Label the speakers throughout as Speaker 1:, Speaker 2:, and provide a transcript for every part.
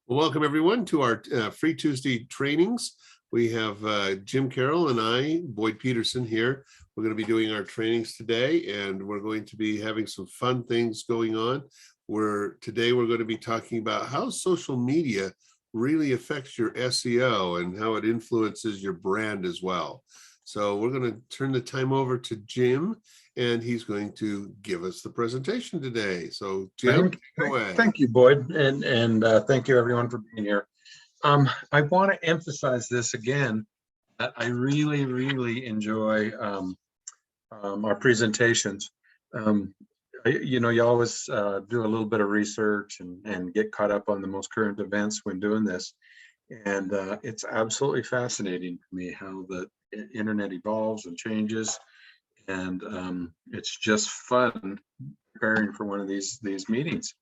Speaker 1: Well, welcome everyone to our Free Tuesday trainings. We have Jim Carroll and I, Boyd Peterson, here. We're going to be doing our trainings today, and we're going to be having some fun things going on. Today we're going to be talking about how social media really affects your SEO and how it influences your brand as well. So we're going to turn the time over to Jim, and he's going to give us the presentation today. So Jim, go ahead.
Speaker 2: Thank you, Boyd, and thank you everyone for being here. I want to emphasize this again, that I really enjoy our presentations. You always do a little bit of research and get caught up on the most current events when doing this. And it's absolutely fascinating to me how the internet evolves and changes. And it's just fun preparing for one of these meetings.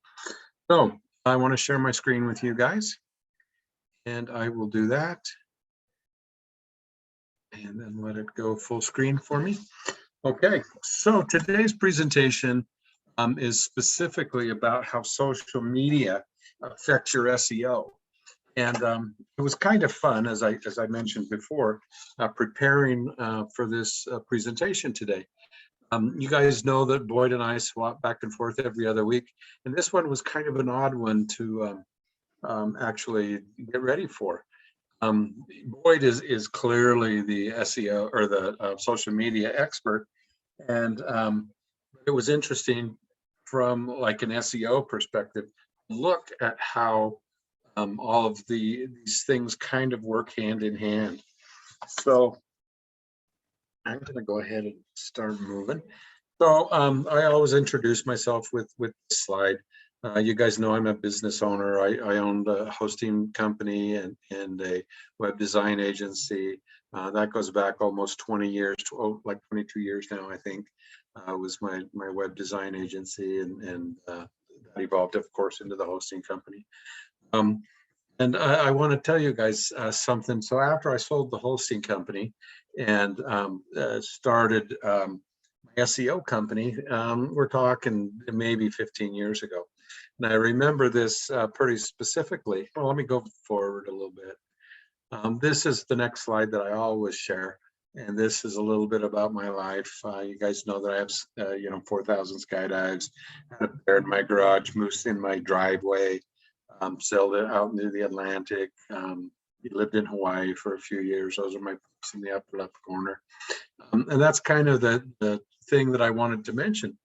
Speaker 2: So I want to share my screen with you guys, and I will do that. And then let it go full screen for me. Okay, so today's presentation is specifically about how social media affects your SEO. And it was kind of fun, as I mentioned before, preparing for this presentation today. You guys know that Boyd and I swap back and forth every other week, and this one was kind of an odd one to actually get ready for. Boyd is clearly the SEO or the social media expert, and it was interesting from like an SEO perspective, look at how all of these things kind of work hand in hand. So I'm going to go ahead and start moving. So I always introduce myself with this slide. You guys know I'm a business owner. I owned a hosting company and a web design agency. That goes back almost 20 years, like 22 years now, I think, was my web design agency, and that evolved, of course, into the hosting company. And I want to tell you guys something. So after I sold the hosting company and started my SEO company, we're talking maybe 15 years ago. And I remember this pretty specifically. Well, let me go forward a little bit. This is the next slide that I always share. And this is a little bit about my life. You guys know that I have, 4,000 skydives, had a bear in my garage, moose in my driveway. Sailed it out near the Atlantic. He lived in Hawaii for a few years. Those are my books in the upper left corner. And that's kind of the thing that I wanted to mention,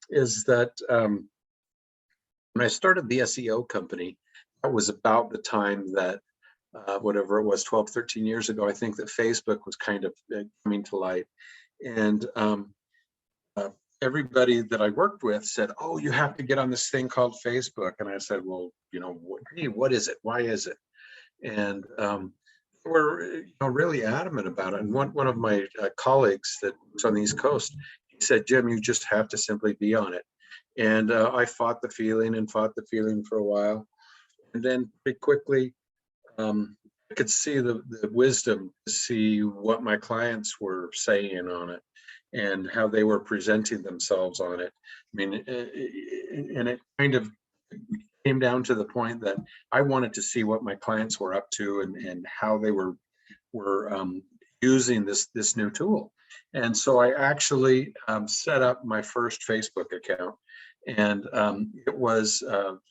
Speaker 2: is that when I started the SEO company, that was about the time that, whatever it was, 12, 13 years ago, I think that Facebook was kind of coming to light. And everybody that I worked with said, "Oh, you have to get on this thing called Facebook." And I said, "Well, what is it? Why is it?" And we're really adamant about it. And one of my colleagues that was on the East Coast, he said, "Jim, you just have to simply be on it." And I fought the feeling for a while, and then pretty quickly I could see the wisdom to see what my clients were saying on it and how they were presenting themselves on it. I mean, and it kind of came down to the point that I wanted to see what my clients were up to and how they were using this new tool. And so I actually set up my first Facebook account, and it was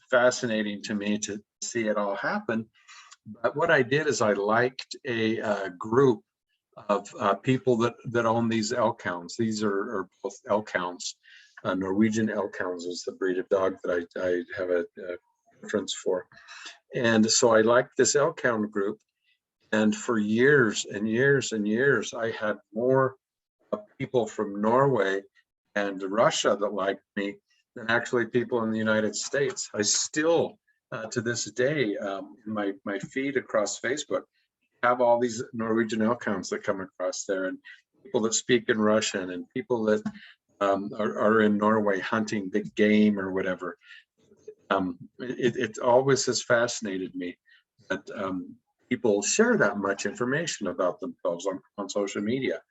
Speaker 2: fascinating to me to see it all happen. But what I did is I liked a group of people that own these elk hounds. These are both elk hounds. Norwegian elk hounds is the breed of dog that I have a preference for. And so I liked this elk hound group. And for years and years and years, I had more people from Norway and Russia that liked me than actually people in the United States. I still, to this day, in my feed across Facebook, have all these Norwegian elk hounds that come across there, and people that speak in Russian, and people that are in Norway hunting big game or whatever. It always has fascinated me that people share that much information about themselves on social media.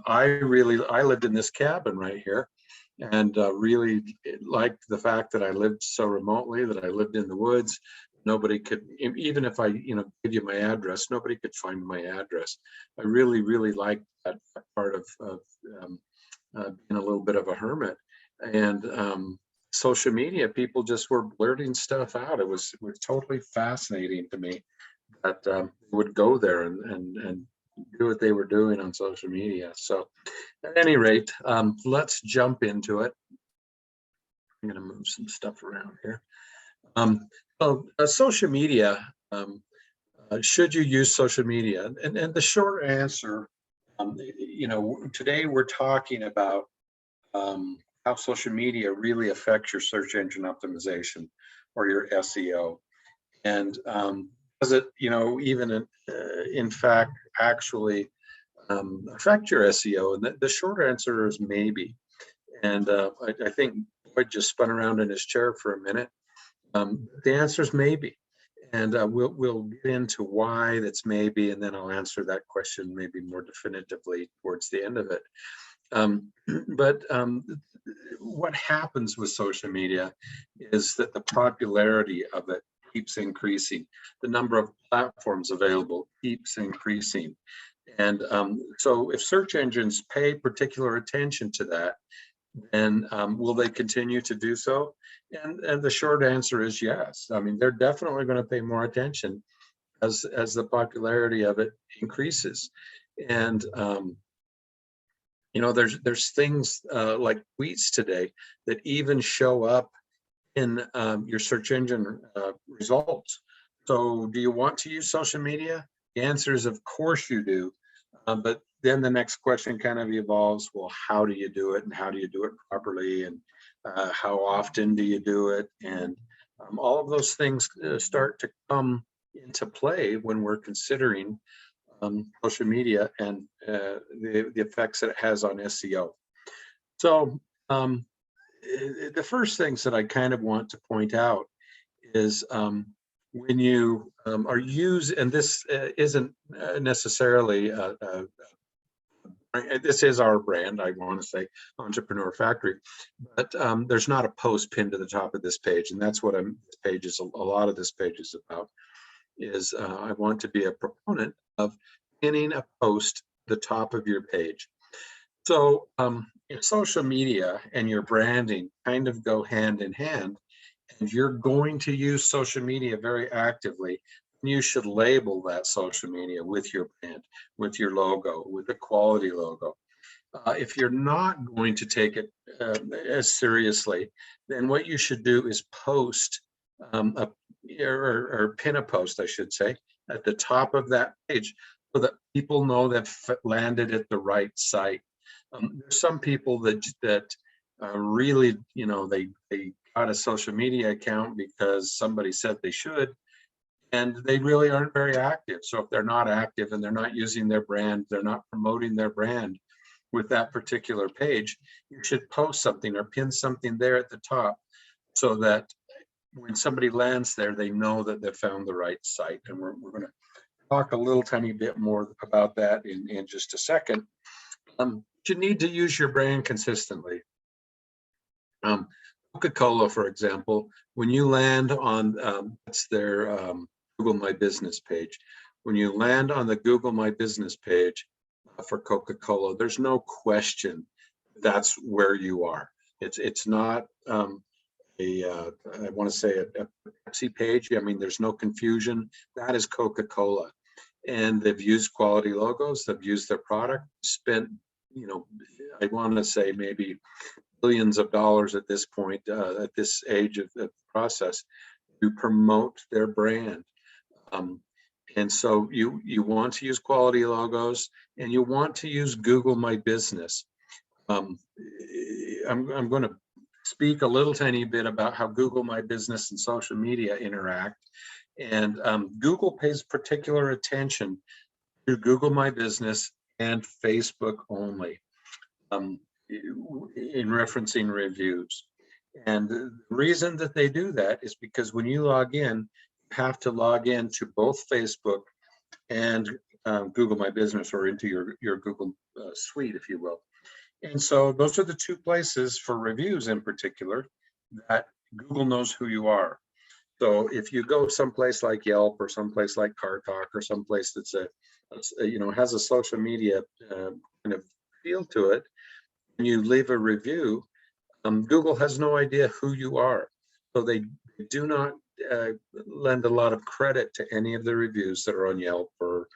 Speaker 2: I lived in this cabin right here, and really liked the fact that I lived so remotely, that I lived in the woods, Nobody could, even if I, give you my address, nobody could find my address. I really, really like that part of being a little bit of a hermit. And social media, people just were blurting stuff out. It was totally fascinating to me that would go there and do what they were doing on social media. So at any rate, let's jump into it. I'm going to move some stuff around here. Social media, should you use social media? And the short answer, today we're talking about how social media really affects your search engine optimization or your SEO. And does it, even in fact, actually affect your SEO? And the short answer is maybe. And I think Boyd just spun around in his chair for a minute. The answer is maybe. And we'll get into why that's maybe, and then I'll answer that question maybe more definitively towards the end of it. But what happens with social media is that the popularity of it keeps increasing. The number of platforms available keeps increasing. And so if search engines pay particular attention to that, then will they continue to do so? And the short answer is yes. I mean, they're definitely going to pay more attention as the popularity of it increases. And there's things like tweets today that even show up in your search engine results. So do you want to use social media? The answer is, of course you do. But then the next question kind of evolves, well, how do you do it, and how do you do it properly, and how often do you do it? And all of those things start to come into play when we're considering social media and the effects that it has on SEO. So the first things that I kind of want to point out is when you are using, and this isn't necessarily this is our brand, I want to say, Entrepreneur Factory, but there's not a post pinned to the top of this page, and that's what this page is. A lot of this page is about. Is I want to be a proponent of pinning a post to the top of your page. So social media and your branding kind of go hand in hand. If you're going to use social media very actively, you should label that social media with your brand, with your logo, with a quality logo. If you're not going to take it as seriously, then what you should do is post or pin a post, I should say, at the top of that page so that people know they've landed at the right site. There's some people that really, they got a social media account because somebody said they should, and they really aren't very active. So if they're not active and they're not using their brand, they're not promoting their brand with that particular page, you should post something or pin something there at the top so that when somebody lands there, they know that they found the right site. And we're going to talk a little tiny bit more about that in just a second. You need to use your brand consistently. Coca-Cola, for example, when you land on that's their Google My Business page. When you land on the Google My Business page for Coca-Cola, there's no question that's where you are. It's not I want to say a Pepsi page. I mean, there's no confusion. That is Coca-Cola, and they've used quality logos. They've used their product. Spent, I want to say maybe billions of dollars at this point, at this age of the process, to promote their brand. And so you want to use quality logos, and you want to use Google My Business. I'm going to speak a little tiny bit about how Google My Business and social media interact. And Google pays particular attention to Google My Business and Facebook only in referencing reviews. And the reason that they do that is because when you log in, you have to log in to both Facebook and Google My Business, or into your Google suite, if you will. And so those are the two places for reviews in particular that Google knows who you are. So if you go someplace like Yelp or someplace like Car Talk or someplace that's has a social media kind of feel to it, and you leave a review, Google has no idea who you are. So they do not lend a lot of credit to any of the reviews that are on Yelp or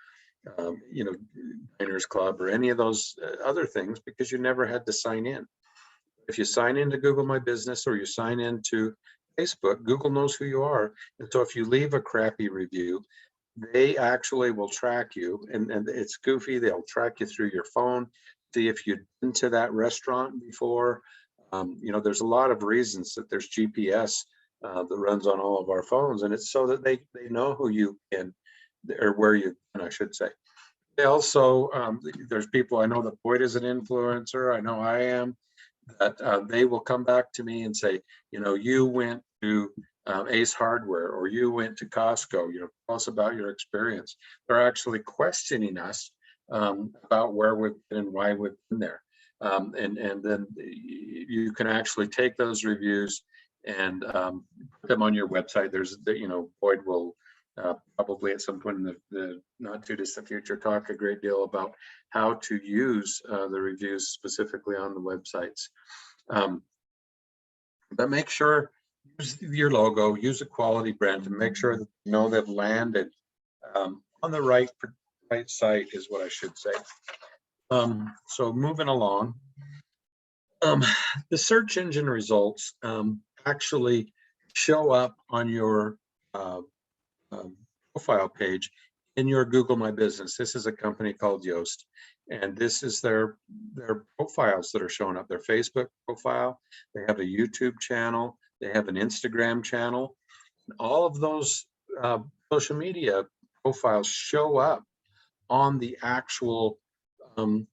Speaker 2: Diners Club or any of those other things, because you never had to sign in. If you sign into Google My Business or you sign into Facebook, Google knows who you are. And so if you leave a crappy review, they actually will track you, and it's goofy. They'll track you through your phone, see if you've been to that restaurant before. There's a lot of reasons that there's GPS that runs on all of our phones, and it's so that they know who you can, or where you've been, I should say. They also, there's people, I know that Boyd is an influencer, I know I am, that they will come back to me and say, you went to Ace Hardware, or you went to Costco, tell us about your experience. They're actually questioning us about where we've been and why we've been there. And then you can actually take those reviews and put them on your website. Boyd will probably at some point in the not too distant future talk a great deal about how to use the reviews specifically on the websites. But make sure, use your logo, use a quality brand to make sure that they've landed on the right site, is what I should say. So moving along, the search engine results actually show up on your profile page in your Google My Business. This is a company called Yoast, and this is their profiles that are showing up. Their Facebook profile, they have a YouTube channel, they have an Instagram channel. All of those social media profiles show up on the actual Google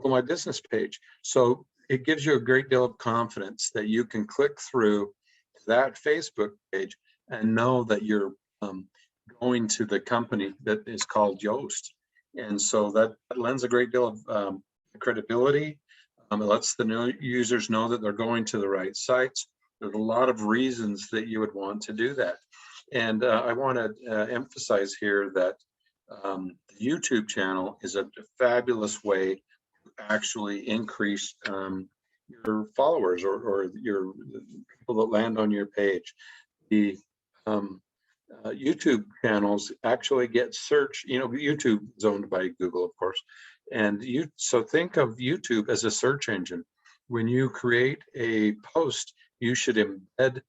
Speaker 2: My Business page. So it gives you a great deal of confidence that you can click through that Facebook page and know that you're going to the company that is called Yoast. And so that lends a great deal of credibility. It lets the new users know that they're going to the right sites. There's a lot of reasons that you would want to do that. And I want to emphasize here that the YouTube channel is a fabulous way to actually increase your followers or your people that land on your page. The YouTube channels actually get search. YouTube is owned by Google, of course, and so think of YouTube as a search engine. When you create a post, you should embed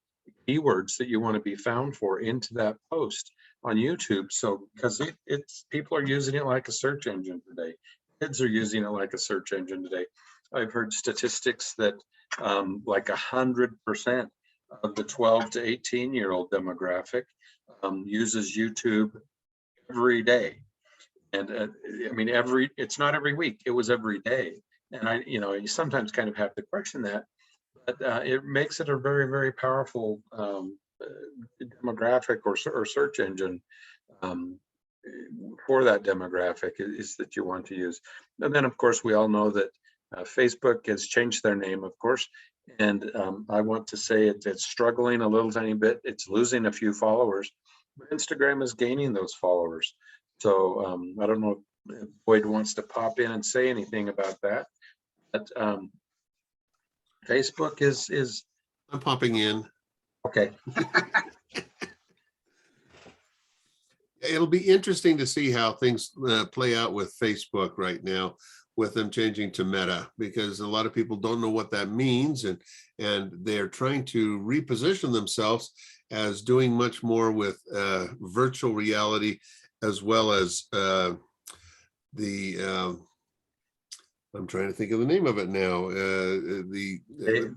Speaker 2: keywords that you want to be found for into that post on YouTube. So because it's people are using it like a search engine today. Kids are using it like a search engine today. I've heard statistics that like 100% of the 12 to 18-year-old demographic uses YouTube every day. And I mean, it's not every week, it was every day. And you sometimes kind of have to question that, but it makes it a very, very powerful demographic or search engine for that demographic is that you want to use. And then of course, we all know that Facebook has changed their name, of course. And I want to say it's struggling a little tiny bit. It's losing a few followers, but Instagram is gaining those followers. So I don't know if Boyd wants to pop in and say anything about that. But Facebook is.
Speaker 1: I'm popping in.
Speaker 2: Okay.
Speaker 1: It'll be interesting to see how things play out with Facebook right now, with them changing to Meta, because a lot of people don't know what that means, and they're trying to reposition themselves as doing much more with virtual reality, as well as I'm trying to think of the name of it now. The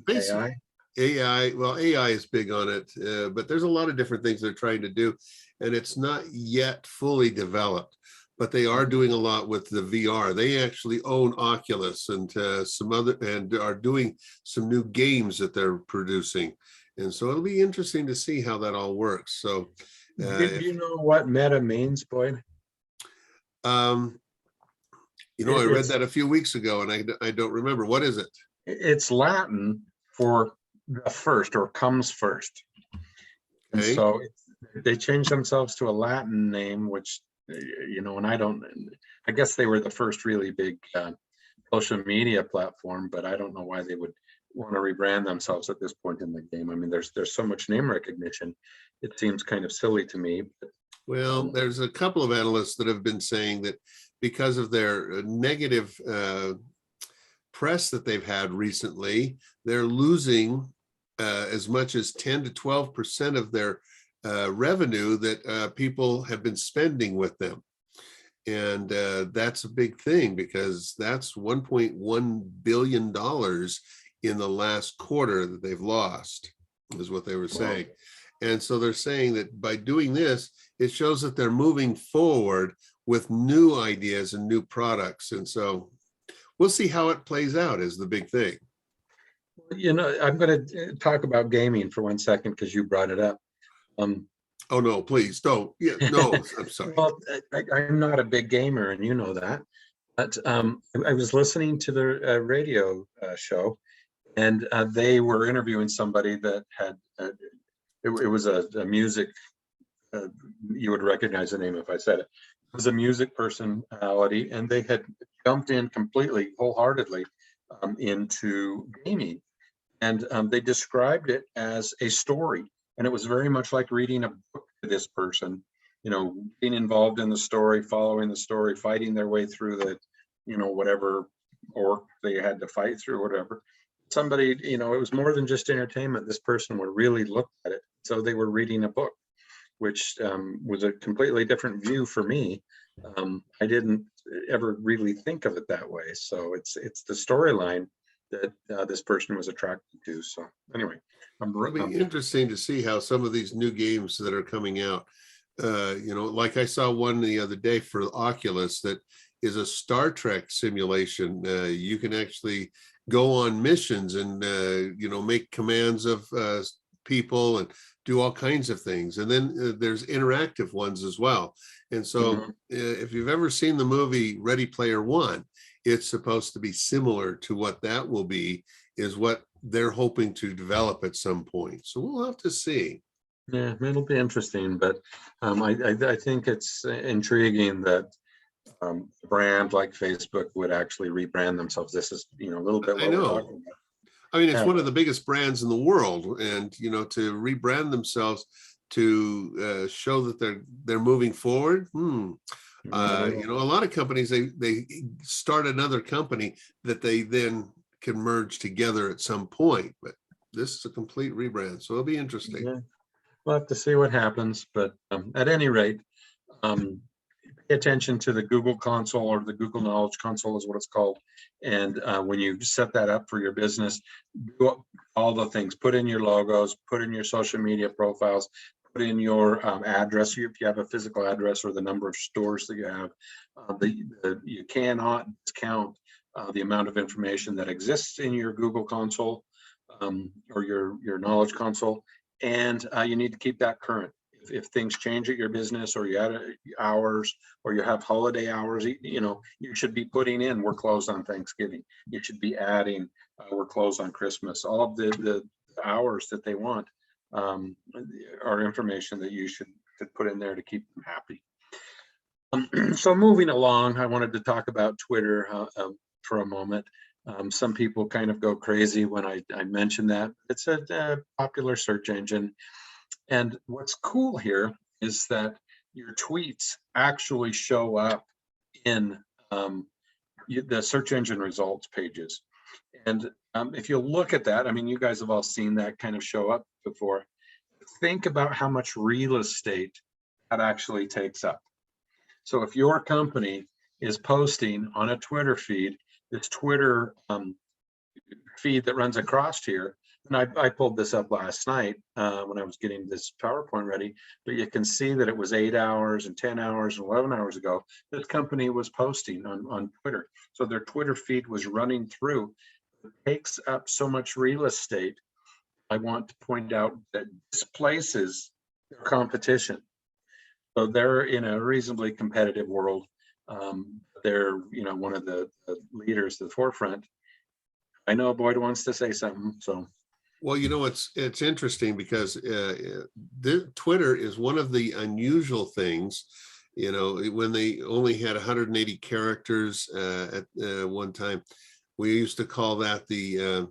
Speaker 1: basic AI. Well, AI is big on it, but there's a lot of different things they're trying to do, and it's not yet fully developed. But they are doing a lot with the VR. They actually own Oculus and some other, and are doing some new games that they're producing. And so it'll be interesting to see how that all works. So,
Speaker 2: do you know what Meta means, Boyd?
Speaker 1: I read that a few weeks ago, and I don't remember. What is it?
Speaker 2: It's Latin for the first, or comes first. And
Speaker 1: Okay.
Speaker 2: so they changed themselves to a Latin name, which, and I guess they were the first really big social media platform, but I don't know why they would want to rebrand themselves at this point in the game. I mean, there's so much name recognition. It seems kind of silly to me. But,
Speaker 1: Well, there's a couple of analysts that have been saying that because of their negative press that they've had recently, they're losing as much as 10 to 12% of their revenue that people have been spending with them. And that's a big thing, because that's $1.1 billion in the last quarter that they've lost, is what they were saying. And so they're saying that by doing this, it shows that they're moving forward with new ideas and new products. And so we'll see how it plays out, is the big thing.
Speaker 2: I'm going to talk about gaming for 1 second because you brought it up.
Speaker 1: Oh, no, please don't. Yeah, no, I'm sorry.
Speaker 2: Well, I'm not a big gamer, and you know that. But I was listening to the radio show, and they were interviewing somebody that had, it was a music, you would recognize the name if I said it. It was a music personality, and they had jumped in completely, wholeheartedly into gaming. And they described it as a story. And it was very much like reading a book to this person, being involved in the story, following the story, fighting their way through the, whatever orc they had to fight through, whatever. Somebody, it was more than just entertainment. This person would really look at it. So they were reading a book, which was a completely different view for me. I didn't ever really think of it that way. So it's the storyline that this person was attracted to. So anyway,
Speaker 1: It'll be interesting to see how some of these new games that are coming out, like I saw one the other day for Oculus that is a Star Trek simulation. You can actually go on missions and, make commands of people and do all kinds of things. And then there's interactive ones as well. And so if you've ever seen the movie Ready Player One, it's supposed to be similar to what that will be, is what they're hoping to develop at some point. So we'll have to see.
Speaker 2: Yeah, it'll be interesting, but I think it's intriguing that a brand like Facebook would actually rebrand themselves. This is, a little bit what
Speaker 1: I
Speaker 2: we're
Speaker 1: know.
Speaker 2: talking about.
Speaker 1: I mean, it's one of the biggest brands in the world, and to rebrand themselves to show that they're moving forward. A lot of companies they start another company that they then can merge together at some point, but this is a complete rebrand, so it'll be interesting.
Speaker 2: Yeah. We'll have to see what happens, but at any rate, pay attention to the Google console, or the Google Knowledge Console is what it's called. And when you set that up for your business, do all the things, put in your logos, put in your social media profiles, put in your address, if you have a physical address, or the number of stores that you have. You cannot discount the amount of information that exists in your Google console or your Knowledge Console. And you need to keep that current. If things change at your business, or you add hours, or you have holiday hours, you should be putting in, we're closed on Thanksgiving. You should be adding, we're closed on Christmas. All of the hours that they want are information that you should put in there to keep them happy. So moving along, I wanted to talk about Twitter for a moment. Some people kind of go crazy when I mention that. It's a popular search engine. And what's cool here is that your tweets actually show up in the search engine results pages. And if you look at that, I mean, you guys have all seen that kind of show up before. Think about how much real estate that actually takes up. So if your company is posting on a Twitter feed, this Twitter feed that runs across here, and I pulled this up last night when I was getting this PowerPoint ready, but you can see that it was 8 hours and 10 hours and 11 hours ago this company was posting on Twitter. So their Twitter feed was running through. It takes up so much real estate. I want to point out that displaces their competition. So they're in a reasonably competitive world. They're one of the leaders, the forefront. I know Boyd wants to say something, so.
Speaker 1: Well, it's interesting because Twitter is one of the unusual things. When they only had 180 characters at one time, we used to call that the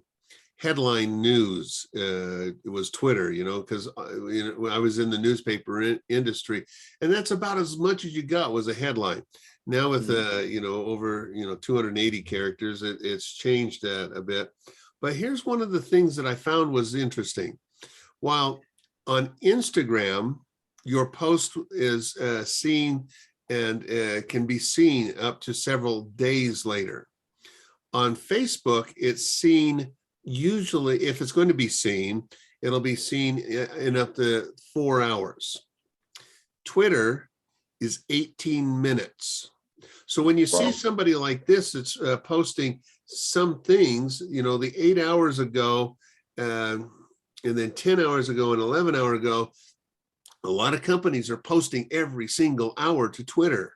Speaker 1: headline news. It was Twitter, because I was in the newspaper industry, and that's about as much as you got was a headline. Now with over 280 characters, it's changed that a bit. But here's one of the things that I found was interesting. While on Instagram, your post is seen and can be seen up to several days later. On Facebook, it's seen usually, if it's going to be seen, it'll be seen in up to 4 hours. Twitter is 18 minutes. So when you see somebody like this, it's posting some things, the 8 hours ago, and then 10 hours ago and 11 hours ago, a lot of companies are posting every single hour to Twitter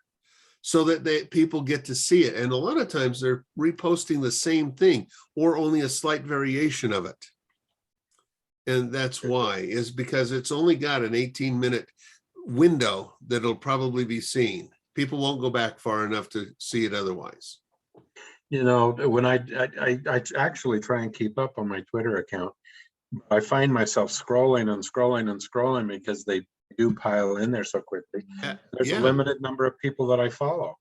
Speaker 1: so that people get to see it. And a lot of times they're reposting the same thing or only a slight variation of it. And that's why, is because it's only got an 18-minute window that'll probably be seen. People won't go back far enough to see it otherwise.
Speaker 2: When I actually try and keep up on my Twitter account, I find myself scrolling and scrolling and scrolling because they do pile in there so quickly. There's a limited number of people that I follow,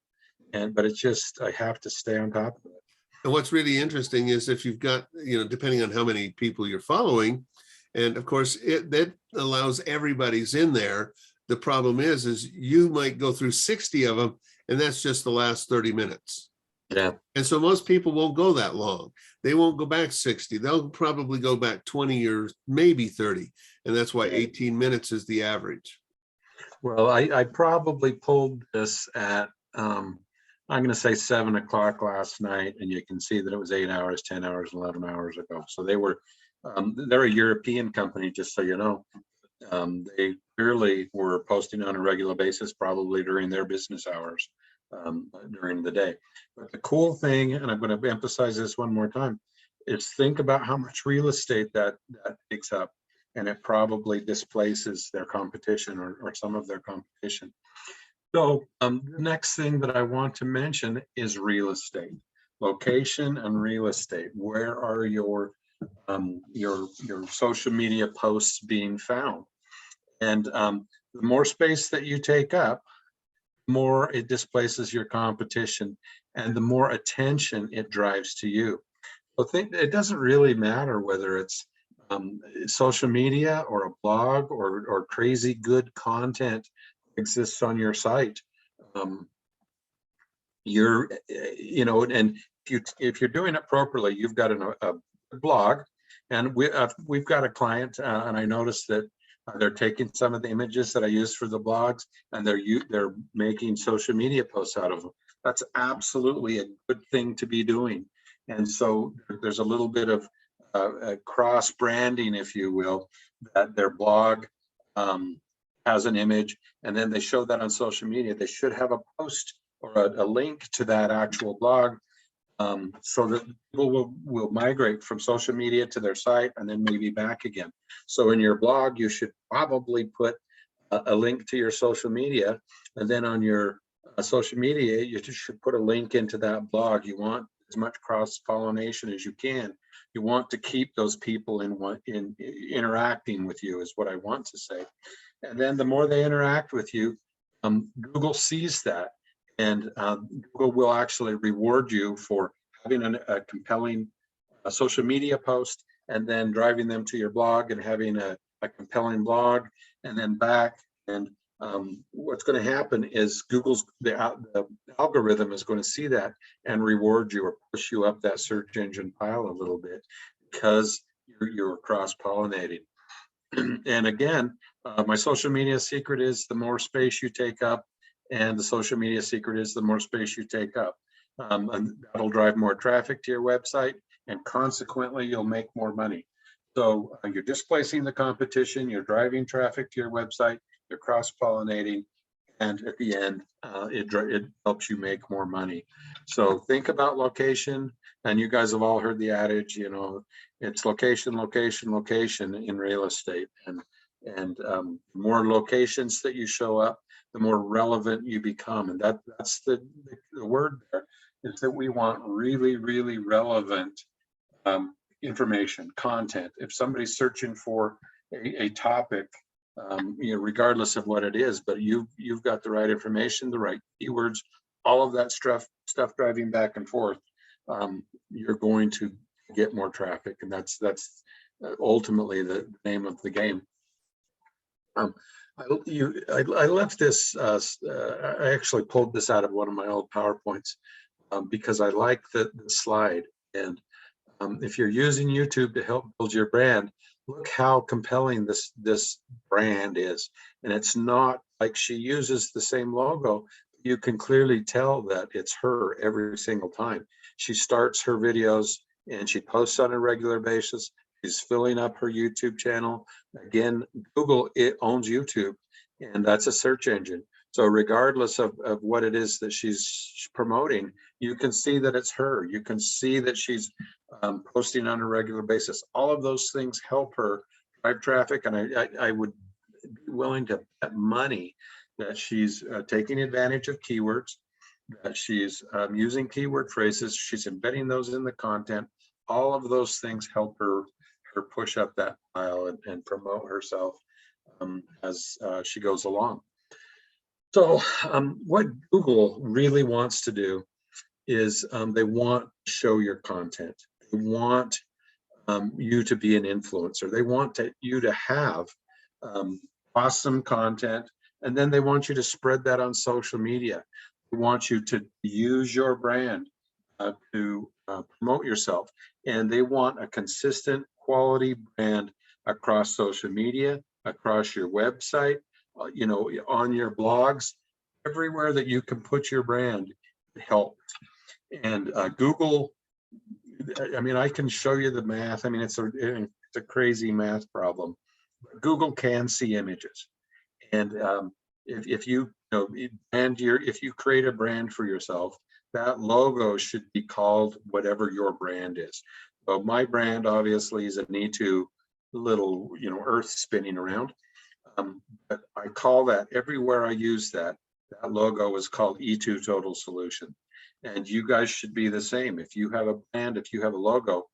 Speaker 2: but it's just, I have to stay on top of it.
Speaker 1: And what's really interesting is if you've got, depending on how many people you're following, and of course that allows everybody's in there. The problem is you might go through 60 of them, and that's just the last 30 minutes.
Speaker 2: Yeah.
Speaker 1: And so most people won't go that long. They won't go back 60. They'll probably go back 20 years, maybe 30. And that's why 18 minutes is the average.
Speaker 2: Well, I probably pulled this at, I'm going to say 7 o'clock last night, and you can see that it was 8 hours, 10 hours, 11 hours ago. So they're a European company, just so you know. They clearly were posting on a regular basis, probably during their business hours during the day. But the cool thing, and I'm going to emphasize this one more time, is think about how much real estate that takes up, and it probably displaces their competition or some of their competition. So the next thing that I want to mention is real estate, location and real estate. Where are your social media posts being found? And the more space that you take up, the more it displaces your competition, and the more attention it drives to you. So it doesn't really matter whether it's social media or a blog or crazy good content exists on your site. And if you're doing it properly, you've got a blog, and we've got a client, and I noticed that they're taking some of the images that I use for the blogs, and they're making social media posts out of them. That's absolutely a good thing to be doing. And so there's a little bit of cross branding, if you will, that their blog has an image, and then they show that on social media. They should have a post or a link to that actual blog, so that people will migrate from social media to their site and then maybe back again. So in your blog, you should probably put a link to your social media, and then on your social media, you should put a link into that blog. You want as much cross-pollination as you can. You want to keep those people in interacting with you, is what I want to say. And then the more they interact with you, Google sees that, and Google will actually reward you for having a compelling social media post, and then driving them to your blog and having a compelling blog, and then back. And what's going to happen is the algorithm is going to see that and reward you or push you up that search engine pile a little bit, because you're cross-pollinating. And again, my social media secret is the more space you take up, and the social media secret is the more space you take up. And that'll drive more traffic to your website, and consequently, you'll make more money. So you're displacing the competition, you're driving traffic to your website, you're cross-pollinating, and at the end, it helps you make more money. So think about location, and you guys have all heard the adage, it's location, location, location in real estate, and the more locations that you show up, the more relevant you become, and that's the word there, is that we want really, really relevant information, content. If somebody's searching for a topic, regardless of what it is, but you've got the right information, the right keywords, all of that stuff driving back and forth, you're going to get more traffic, and that's ultimately the name of the game. I left this. I actually pulled this out of one of my old PowerPoints because I like the slide. And if you're using YouTube to help build your brand, look how compelling this brand is. And it's not like she uses the same logo. You can clearly tell that it's her every single time. She starts her videos and she posts on a regular basis. She's filling up her YouTube channel. Again, Google, it owns YouTube, and that's a search engine. So regardless of what it is that she's promoting, you can see that it's her. You can see that she's posting on a regular basis. All of those things help her drive traffic, and I would be willing to bet money that she's taking advantage of keywords, that she's using keyword phrases, she's embedding those in the content. All of those things help her push up that pile and promote herself as she goes along. So what Google really wants to do is they want to show your content. They want you to be an influencer. They want you to have awesome content, and then they want you to spread that on social media. They want you to use your brand to promote yourself, and they want a consistent quality brand across social media, across your website, on your blogs, everywhere that you can put your brand helps. And Google, I mean, I can show you the math. I mean, it's a crazy math problem. Google can see images, and if you if you create a brand for yourself, that logo should be called whatever your brand is. So my brand obviously is an E2 little, earth spinning around. But I call that, everywhere I use that logo is called E2 Total Solution. And you guys should be the same. If you have a brand, if you have a logo,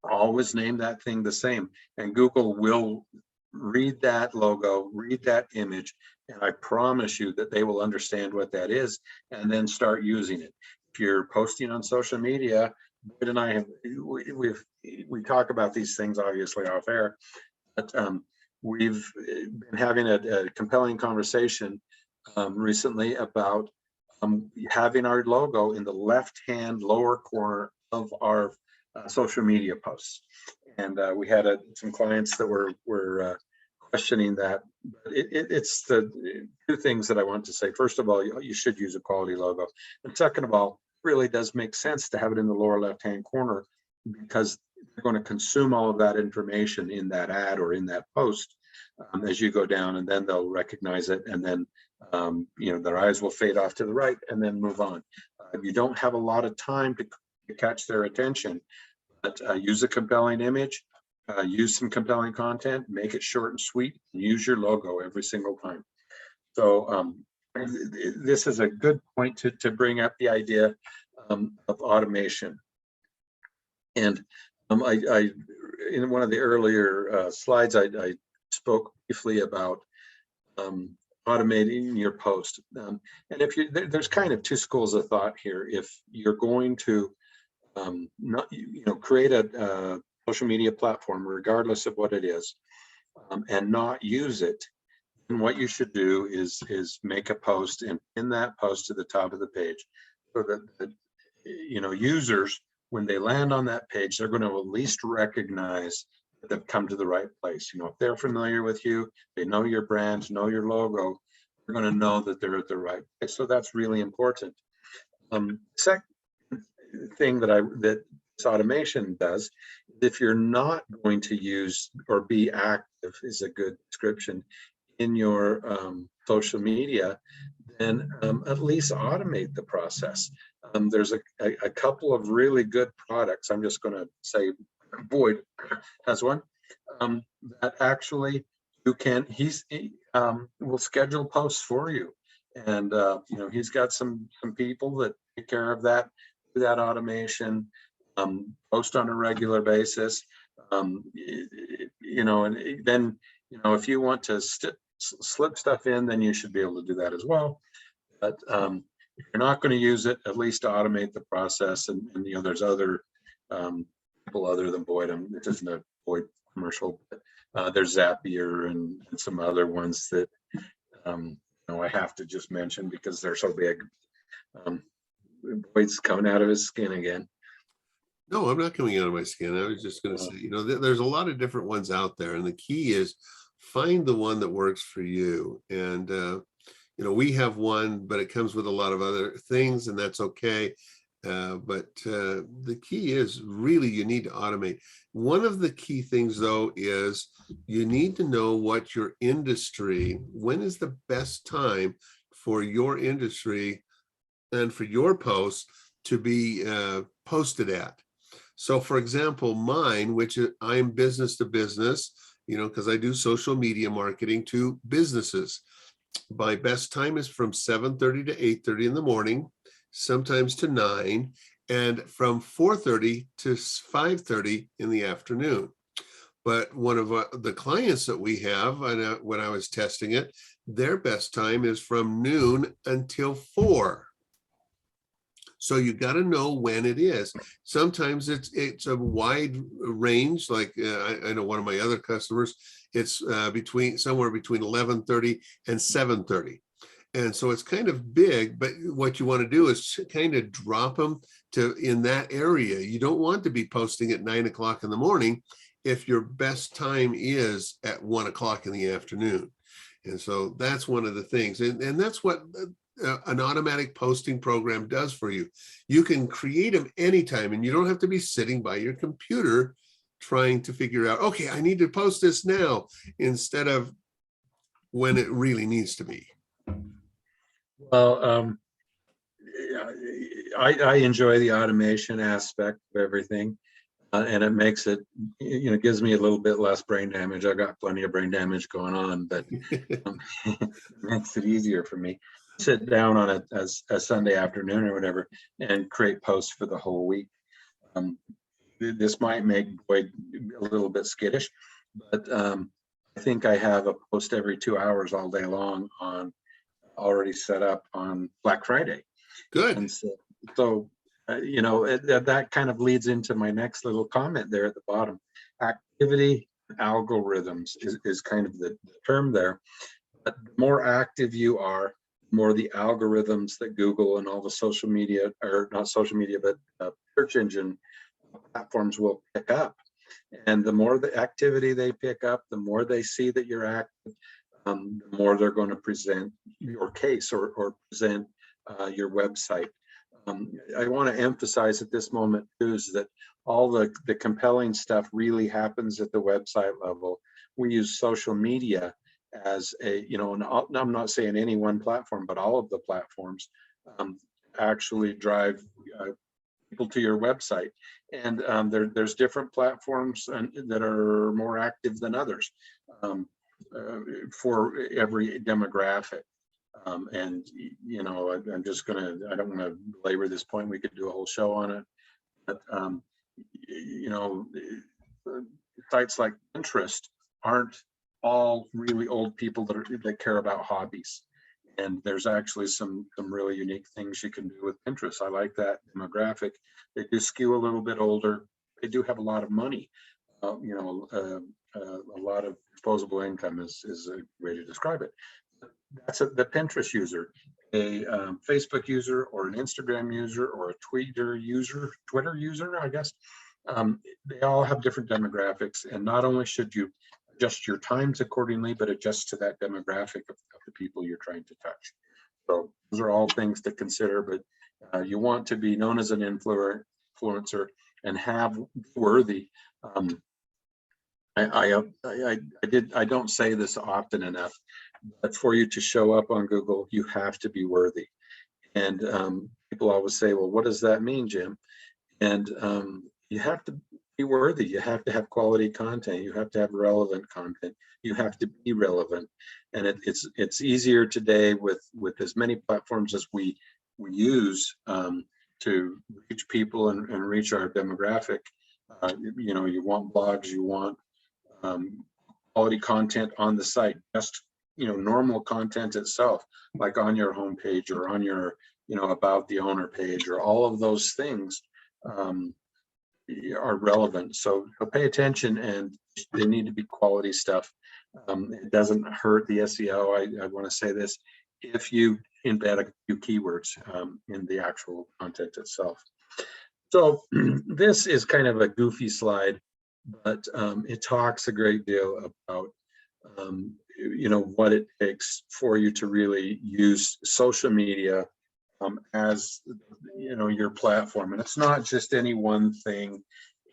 Speaker 2: always name that thing the same. And Google will read that logo, read that image, and I promise you that they will understand what that is and then start using it. If you're posting on social media, Boyd and I we talk about these things obviously off air, but we've been having a compelling conversation recently about having our logo in the left-hand lower corner of our social media posts. And we had some clients that were questioning that. But it's the two things that I want to say. First of all, you should use a quality logo. And second of all, it really does make sense to have it in the lower left-hand corner, because they're going to consume all of that information in that ad or in that post as you go down, and then they'll recognize it, and then their eyes will fade off to the right and then move on. You don't have a lot of time to catch their attention, but use a compelling image, use some compelling content, make it short and sweet, and use your logo every single time. So this is a good point to bring up the idea of automation. And I in one of the earlier slides, I spoke briefly about automating your post. And if there's kind of two schools of thought here. If you're going to not create a social media platform, regardless of what it is, and not use it, then what you should do is make a post and pin that post to the top of the page, so that users, when they land on that page, they're going to at least recognize that they've come to the right place. If they're familiar with you, they know your brand, know your logo, they're going to know that they're at the right place. So that's really important. Second thing that this automation does, if you're not going to use or be active, is a good description, in your social media, then at least automate the process. There's a couple of really good products. I'm just going to say Boyd has one that actually he will schedule posts for you. And he's got some people that take care of that, do that automation, post on a regular basis. And then if you want to slip stuff in, then you should be able to do that as well. But if you're not going to use it, at least automate the process. And there's other people other than Boyd. It isn't a Boyd commercial, but there's Zapier and some other ones that I have to just mention because they're so big. Boyd's coming out of his skin again.
Speaker 1: No, I'm not coming out of my skin. I was just going to say, there's a lot of different ones out there, and the key is find the one that works for you. And we have one, but it comes with a lot of other things, and that's okay. But the key is really you need to automate. One of the key things, though, is you need to know what your industry, when is the best time for your industry and for your posts to be posted at. So, for example, mine, which I'm business to business, because I do social media marketing to businesses. My best time is from 7:30 to 8:30 in the morning, sometimes to 9, and from 4:30 to 5:30 in the afternoon. But one of the clients that we have, when I was testing it, their best time is from noon until 4. So you got to know when it is. Sometimes it's a wide range. Like I know one of my other customers, it's somewhere between 11:30 and 7:30. And so it's kind of big, but what you want to do is kind of drop them in that area. You don't want to be posting at 9 o'clock in the morning if your best time is at 1 o'clock in the afternoon. And so that's one of the things. And that's what an automatic posting program does for you. You can create them anytime, and you don't have to be sitting by your computer trying to figure out, okay, I need to post this now, instead of when it really needs to be.
Speaker 2: Well, I enjoy the automation aspect of everything, and it makes it, gives me a little bit less brain damage. I got plenty of brain damage going on, but it makes it easier for me. Sit down on a Sunday afternoon or whatever and create posts for the whole week. This might make Boyd a little bit skittish, but I think I have a post every 2 hours all day long already set up on Black Friday.
Speaker 1: Good.
Speaker 2: And so that kind of leads into my next little comment there at the bottom. Activity algorithms is kind of the term there. But the more active you are, the more the algorithms that Google and all the social media, or not social media, but search engine platforms will pick up. And the more the activity they pick up, the more they see that you're active, the more they're going to present your case or present your website. I want to emphasize at this moment too, is that all the compelling stuff really happens at the website level. We use social media as and I'm not saying any one platform, but all of the platforms actually drive people to your website. And there's different platforms that are more active than others for every demographic. I'm just I don't want to belabor this point. We could do a whole show on it, but sites like Pinterest aren't all really old people that care about hobbies. And there's actually some really unique things you can do with Pinterest. I like that demographic. They do skew a little bit older. They do have a lot of money. A lot of disposable income is a way to describe it. That's the Pinterest user, a Facebook user, or an Instagram user, or a Twitter user, I guess. They all have different demographics, and not only should you adjust your times accordingly, but adjust to that demographic of the people you're trying to touch. So those are all things to consider, but you want to be known as an influencer and have worthy I don't say this often enough, but for you to show up on Google, you have to be worthy. And people always say, well, what does that mean, Jim? And you have to be worthy. You have to have quality content. You have to have relevant content. You have to be relevant. And it's easier today with as many platforms as we use to reach people and reach our demographic. You want blogs, you want quality content on the site, just normal content itself, like on your homepage or on your about the owner page, or all of those things are relevant. So pay attention, and they need to be quality stuff. It doesn't hurt the SEO. I want to say this: if you embed a few keywords in the actual content itself. So this is kind of a goofy slide, but it talks a great deal about what it takes for you to really use social media as your platform. And it's not just any one thing.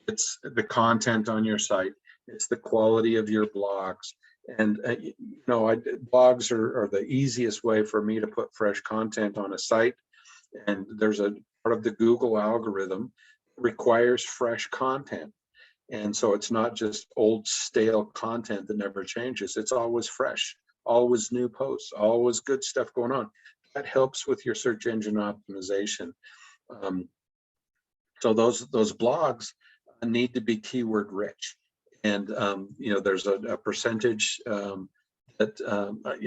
Speaker 2: It's the content on your site. It's the quality of your blogs. And blogs are the easiest way for me to put fresh content on a site. And there's a part of the Google algorithm requires fresh content. And so it's not just old stale content that never changes. It's always fresh, always new posts, always good stuff going on. That helps with your search engine optimization. So those blogs need to be keyword rich. And there's a percentage that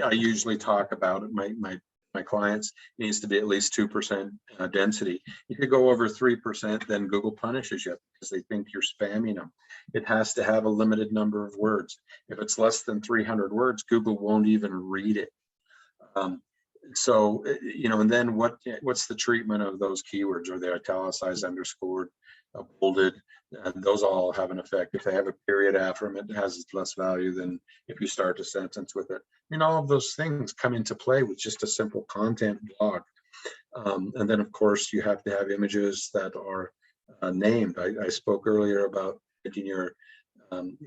Speaker 2: I usually talk about. My clients needs to be at least 2% density. If you go over 3%, then Google punishes you because they think you're spamming them. It has to have a limited number of words. If it's less than 300 words, Google won't even read it. And then what's the treatment of those keywords? Are they italicized, underscored, bolded? Those all have an effect. If they have a period after them, it has less value than if you start a sentence with it. All of those things come into play with just a simple content blog. And then, of course, you have to have images that are named. I spoke earlier about making your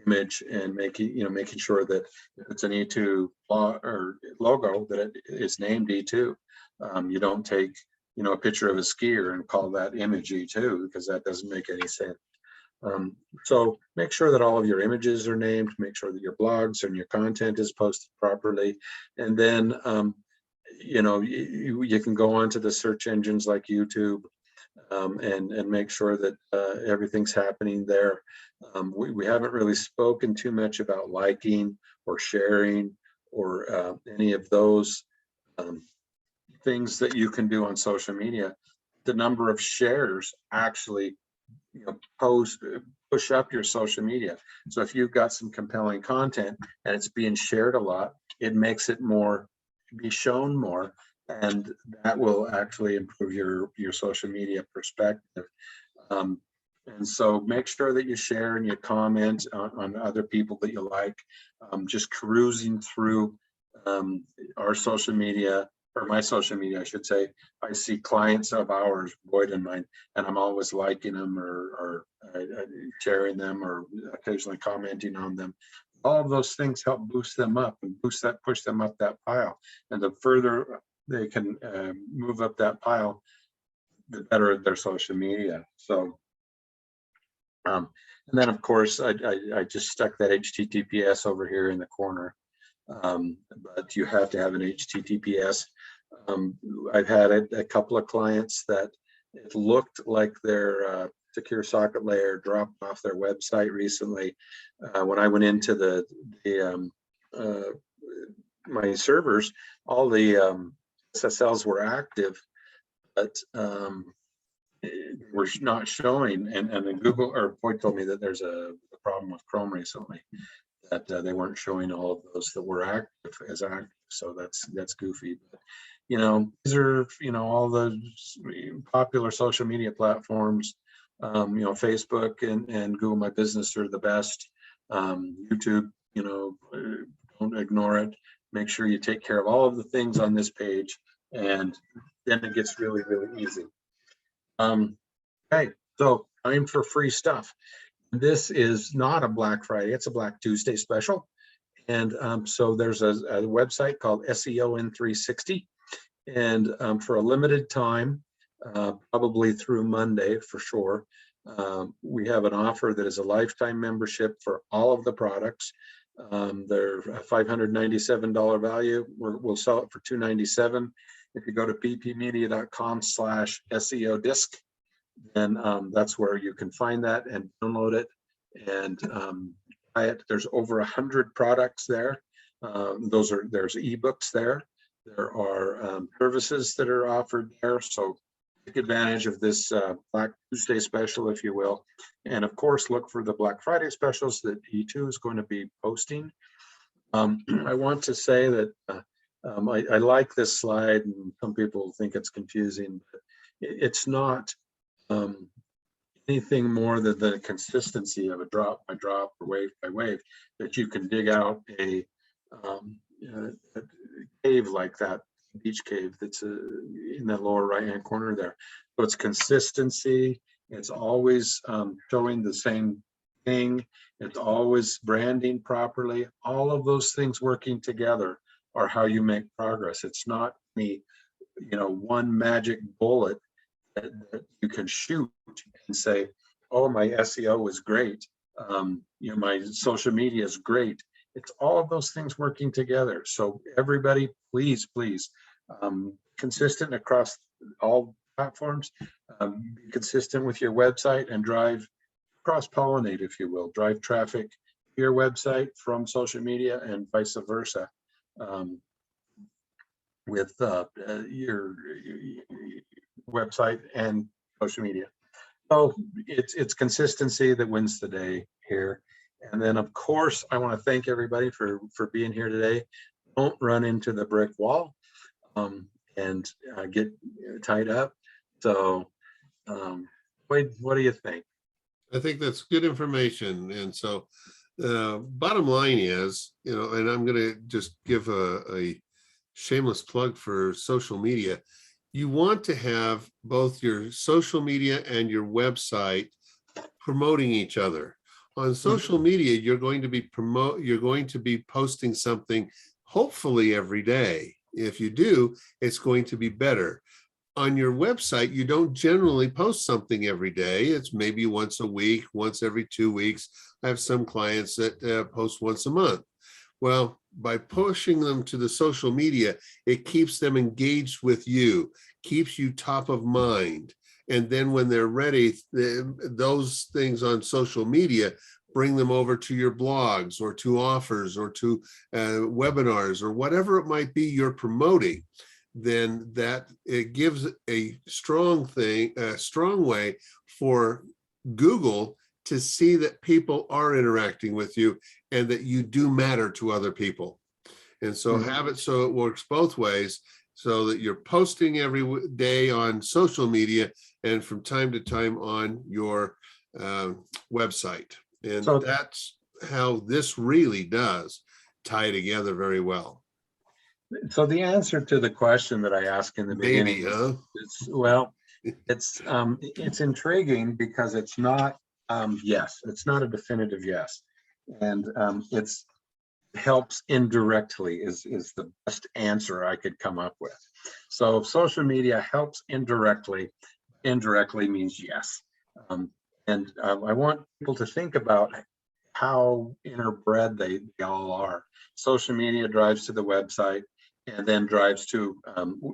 Speaker 2: image and making sure that if it's an E2 or logo, that it is named E2. You don't take a picture of a skier and call that image E2, because that doesn't make any sense. So make sure that all of your images are named, make sure that your blogs and your content is posted properly. And then, you can go onto the search engines like YouTube and make sure that everything's happening there. We haven't really spoken too much about liking or sharing or any of those things that you can do on social media. The number of shares actually push up your social media. So if you've got some compelling content and it's being shared a lot, it makes it be shown more, and that will actually improve your social media perspective. And so make sure that you share and you comment on other people that you like. Just cruising through our social media, or my social media, I should say, I see clients of ours, Boyd and mine, and I'm always liking them or sharing them or occasionally commenting on them. All of those things help boost them up and push them up that pile. And the further they can move up that pile, the better their social media. So, and then of course, I just stuck that HTTPS over here in the corner. But you have to have an HTTPS. I've had a couple of clients that it looked like their secure socket layer dropped off their website recently. When I went into my servers, all the SSLs were active, but were not showing. And then Google or Boyd told me that there's a problem with Chrome recently, that they weren't showing all of those that were active as active. So that's goofy. But, these are, all the popular social media platforms. Facebook and Google My Business are the best. YouTube, don't ignore it. Make sure you take care of all of the things on this page, and then it gets really, really easy. Okay, so time for free stuff. This is not a Black Friday, it's a Black Tuesday special. And so there's a website called SEO in 360. And for a limited time, probably through Monday for sure, we have an offer that is a lifetime membership for all of the products. They're a $597 value. We'll sell it for $297. If you go to bpmedia.com/SEO disc, then that's where you can find that and download it and buy it. There's over 100 products there. There's ebooks there. There are services that are offered there. So take advantage of this Black Tuesday special, if you will. And of course, look for the Black Friday specials that E2 is going to be posting. I want to say that I like this slide, and some people think it's confusing, but it's not anything more than the consistency of a drop by drop or wave by wave, that you can dig out a cave like that beach cave that's in the lower right hand corner there. So it's consistency. It's always showing the same thing. It's always branding properly. All of those things working together are how you make progress. It's not the one magic bullet that you can shoot and say, oh, my SEO is great. My social media is great. It's all of those things working together. So everybody, please, consistent across all platforms, be consistent with your website and drive cross-pollinate, if you will, drive traffic to your website from social media and vice versa with your website and social media. So it's consistency that wins the day here. And then, of course, I want to thank everybody for being here today. Don't run into the brick wall and get tied up. So, Wade, what do you think?
Speaker 1: I think that's good information. And so bottom line is, and I'm going to just give a shameless plug for social media. You want to have both your social media and your website promoting each other. On social media, you're going to be posting something hopefully every day. If you do, it's going to be better. On your website, you don't generally post something every day. It's maybe once a week, once every 2 weeks. I have some clients that post once a month. Well, by pushing them to the social media, it keeps them engaged with you, keeps you top of mind. And then when they're ready, those things on social media, bring them over to your blogs or to offers or to webinars or whatever it might be you're promoting. Then that it gives a strong way for Google to see that people are interacting with you and that you do matter to other people. And so have it so it works both ways, so that you're posting every day on social media and from time to time on your website. And so that's how this really does tie together very well.
Speaker 2: So the answer to the question that I asked in the beginning, it's intriguing because it's not yes, it's not a definitive yes, and it helps indirectly is the best answer I could come up with. So social media helps indirectly. Indirectly means yes, and I want people to think about how interbred they all are. Social media drives to the website and then drives to,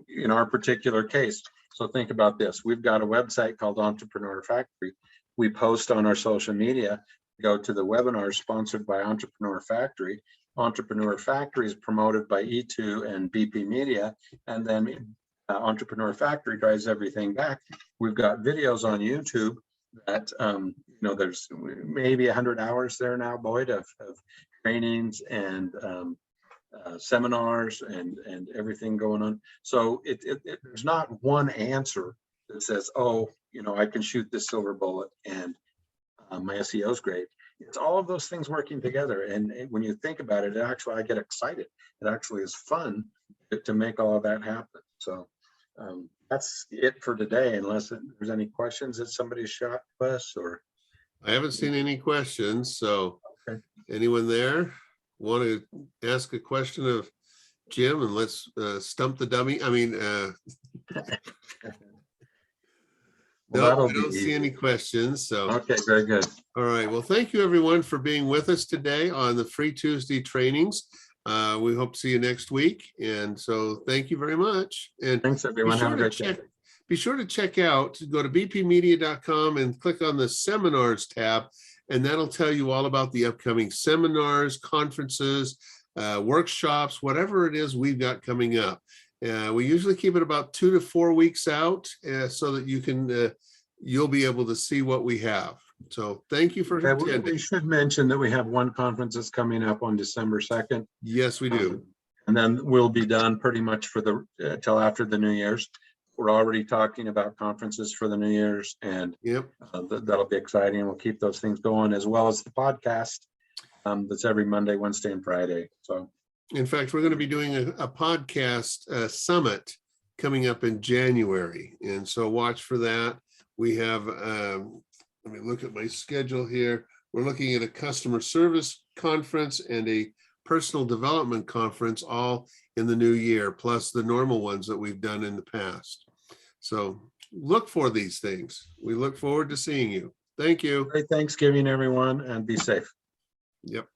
Speaker 2: in our particular case. So think about this. We've got a website called Entrepreneur Factory. We post on our social media, go to the webinar sponsored by Entrepreneur Factory. Entrepreneur Factory is promoted by E2 and BP Media. And then Entrepreneur Factory drives everything back. We've got videos on YouTube that, there's maybe 100 hours there now, Boyd, of trainings and seminars and everything going on. So there's not one answer that says, oh, I can shoot this silver bullet and my SEO is great. It's all of those things working together. And when you think about it, I get excited. It actually is fun to make all of that happen. So that's it for today, unless there's any questions that somebody shot to us or.
Speaker 1: I haven't seen any questions, so
Speaker 2: Okay.
Speaker 1: anyone there want to ask a question of Jim, and let's stump the dummy? I mean,
Speaker 2: Well,
Speaker 1: no,
Speaker 2: that'll
Speaker 1: I
Speaker 2: be
Speaker 1: don't see any
Speaker 2: easy.
Speaker 1: questions, so.
Speaker 2: Okay, very good.
Speaker 1: All right. Well, thank you everyone for being with us today on the Free Tuesday trainings. We hope to see you next week. And so thank you very much. And
Speaker 2: Thanks, everyone. Have a great day.
Speaker 1: be sure to check out, go to bpmedia.com and click on the seminars tab. And that'll tell you all about the upcoming seminars, conferences, workshops, whatever it is we've got coming up. We usually keep it about 2 to 4 weeks out so that you can, you'll be able to see what we have. So thank you for attending.
Speaker 2: We should mention that we have one conference that's coming up on December 2nd.
Speaker 1: Yes, we do.
Speaker 2: And then we'll be done pretty much for the till after the New Year's. We're already talking about conferences for the New Year's, and
Speaker 1: Yep.
Speaker 2: That'll be exciting. We'll keep those things going, as well as the podcast that's every Monday, Wednesday, and Friday. So,
Speaker 1: in fact, we're going to be doing a podcast summit coming up in January, and so watch for that. We have, let me look at my schedule here. We're looking at a customer service conference and a personal development conference all in the new year, plus the normal ones that we've done in the past. So look for these things. We look forward to seeing you. Thank you.
Speaker 2: great Thanksgiving, everyone, and be safe.
Speaker 1: Yep.